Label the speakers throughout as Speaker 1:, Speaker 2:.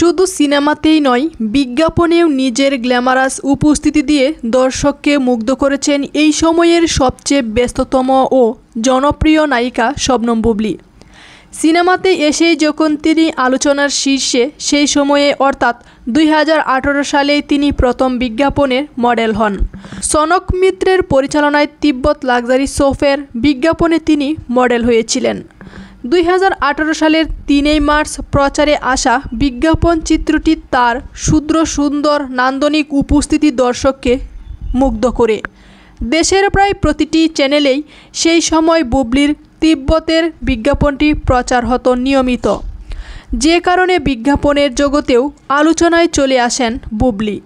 Speaker 1: শুধু সিনেমাতেই নয়, বিজ্ঞাপনেও নিজের গ্ল্যামারাস উপস্থিতি দিয়ে দর্শককে মুগ্ধ করেছেন এই সময়ের সবচেয়ে ব্যস্ততম ও জনপ্রিয় নায়িকা শবনম বুবলী। সিনেমাতে এসেই যখন তিনি আলোচনার শীর্ষে, সেই সময়ে অর্থাৎ 2018 সালে তিনি প্রথম বিজ্ঞাপনের মডেল হন। সনক মিত্রের পরিচালনায় তিব্বত লাক্সারি সোপের বিজ্ঞাপনে তিনি মডেল হয়েছিলেন। 2018 সালের 3 মার্চ প্রচারে আসা বিজ্ঞাপন চিত্রটি তার ক্ষুদ্র সুন্দর নান্দনিক উপস্থিতি দর্শককে মুগ্ধ করে। দেশের প্রায় প্রতিটি চ্যানেলেই সেই সময় বুবলীর তিব্বতের বিজ্ঞাপনটি প্রচার হতো নিয়মিত, যে কারণে বিজ্ঞাপনের জগতেও আলোচনায় চলে আসেন বুবলী।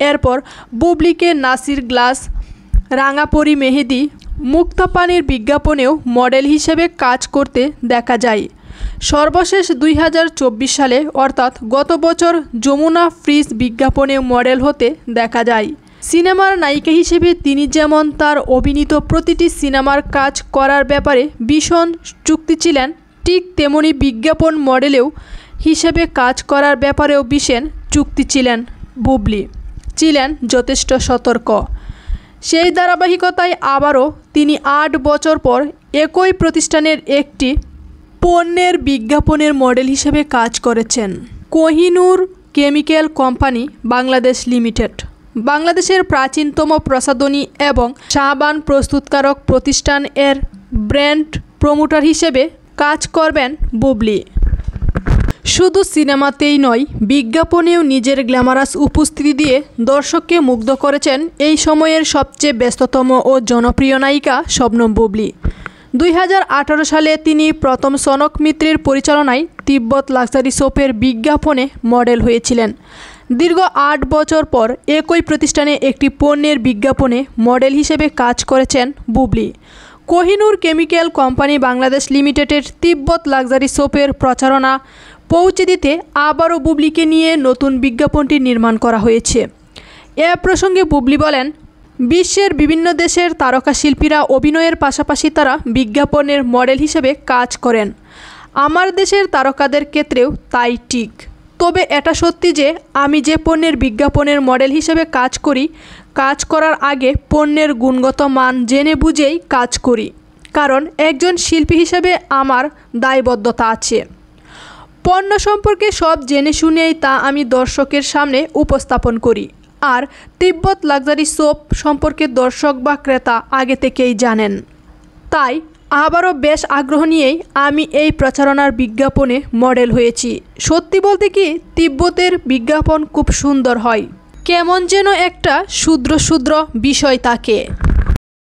Speaker 1: এরপর বুবলীকে নাসির গ্লাস, রাঙাপরি মেহেদি, মুক্তাপানির বিজ্ঞাপনেও মডেল হিসেবে কাজ করতে দেখা যায়। সর্বশেষ 2024 সালে অর্থাৎ গত বছর যমুনা ফ্রিজ বিজ্ঞাপনে মডেল হতে দেখা যায়। সিনেমার নায়িকা হিসেবে তিনি যেমন তার অভিনীত প্রতিটি সিনেমার কাজ করার ব্যাপারে ভীষণ চুক্তি ছিলেন, ঠিক তেমনি বিজ্ঞাপন মডেলেও হিসেবে কাজ করার ব্যাপারেও ভীষণ চুক্তি ছিলেন বুবলী। ছিলেন যথেষ্ট সতর্ক। সেই ধারাবাহিকতায় আবারও তিনি 8 বছর পর একই প্রতিষ্ঠানের একটি পণ্যের বিজ্ঞাপনের মডেল হিসেবে কাজ করেছেন। Kohinoor chemical company Bangladesh limited, বাংলাদেশের প্রাচীনতম প্রসাধনী এবং সাবান প্রস্তুতকারক প্রতিষ্ঠান এর ব্র্যান্ড প্রমোটার হিসেবে কাজ করবেন বুবলী। শুধু সিনেমাতেই নয়, বিজ্ঞাপনেও নিজের গ্ল্যামারাস উপস্থিতি দিয়ে দর্শককে মুগ্ধ করেছেন এই সময়ের সবচেয়ে ব্যস্ততম ও জনপ্রিয় নায়িকা শবনম বুবলী। 2018 সালে তিনি প্রথম সনক মিত্রের পরিচালনায় তিব্বত লাক্সারি সোপের বিজ্ঞাপনে মডেল হয়েছিলেন। দীর্ঘ 8 বছর পর একই প্রতিষ্ঠানে একটি পণ্যের বিজ্ঞাপনে মডেল হিসেবে কাজ করেছেন বুবলী। কোহিনুর কেমিক্যাল কোম্পানি বাংলাদেশ লিমিটেডের তিব্বত লাক্সারি সোপের প্রচারণা পৌঁছে দিতে আবারও বুবলীকে নিয়ে নতুন বিজ্ঞাপনটি নির্মাণ করা হয়েছে। এ প্রসঙ্গে বুবলী বলেন, বিশ্বের বিভিন্ন দেশের তারকা শিল্পীরা অভিনয়ের পাশাপাশি তারা বিজ্ঞাপনের মডেল হিসেবে কাজ করেন। আমার দেশের তারকাদের ক্ষেত্রেও তাই ঠিক। তবে এটা সত্যি যে আমি যে পণ্যের বিজ্ঞাপনের মডেল হিসেবে কাজ করি, কাজ করার আগে পণ্যের গুণগত মান জেনে বুঝেই কাজ করি, কারণ একজন শিল্পী হিসেবে আমার দায়বদ্ধতা আছে। পণ্য সম্পর্কে সব জেনে শুনেই তা আমি দর্শকের সামনে উপস্থাপন করি। আর তিব্বত লাক্সারি সোপ সম্পর্কে দর্শক বা ক্রেতা আগে থেকেই জানেন। তাই আবারও বেশ আগ্রহ নিয়েই আমি এই প্রচারণার বিজ্ঞাপনে মডেল হয়েছি। সত্যি বলতে কি, তিব্বতের বিজ্ঞাপন খুব সুন্দর হয়, কেমন যেন একটা ক্ষুদ্র ক্ষুদ্র বিষয় থাকে।